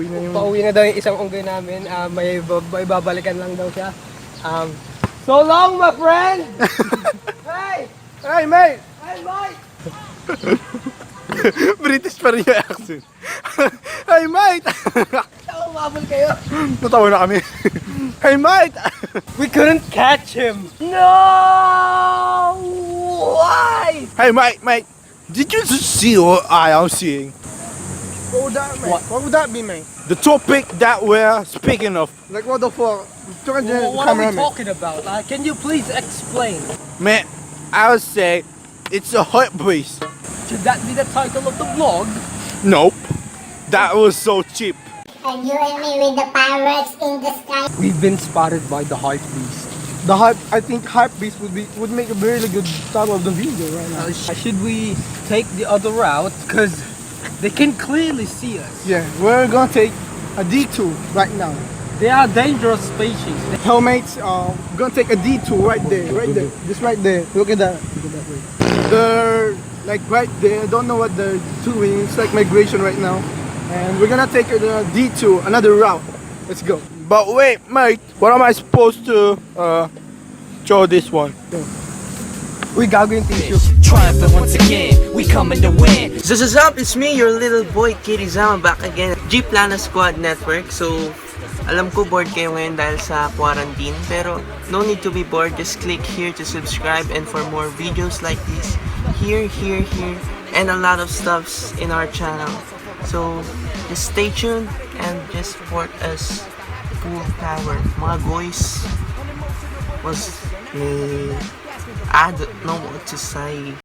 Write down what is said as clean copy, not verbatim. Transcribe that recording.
pauwi na yung... Pauwi na daw yung isang unggoy namin. May babalikan lang daw siya. So long, my friend! Hey! Hey, mate! Hey, mate! British pa rin yung accent. Hey, mate! Umabol kayo. Natawa na kami. Hey, mate! We couldn't catch him. No! Why? Hey, mate! Did you just see what I am seeing? What would that, mate? What would that be, mate? The topic that we're speaking of. Like, what the fuck? What are we talking about? Can you please explain? Man, I would say it's a HYPEBEAST. Should that be the title of the vlog? Nope. That was so cheap. And you and me with the fireworks in the sky. We've been spotted by the HYPEBEAST. I think HYPEBEAST would make a really good title of the video right now. Should we take the other route? Because they can clearly see us. Yeah, we're gonna take a detour right now. They are dangerous species. Hellmates, we're gonna take a detour right there, just right there. Look at that. Look at that way. They're like right there. I don't know what they're doing. It's like migration right now, and we're gonna take a detour, another route. Let's go. But wait, mate, what am I supposed to show this one? We gagawin tissue. Triumphant once again, we coming to win. So what's up? It's me, your little boy Kirizama, back again. Gplana Squad Network. So alam ko bored kayo ngayon dahil sa quarantine, pero no need to be bored. Just click here to subscribe, and for more videos like this, here, and a lot of stuffs in our channel. So just stay tuned and just support us full power. Mga boys was me. I don't know what to say.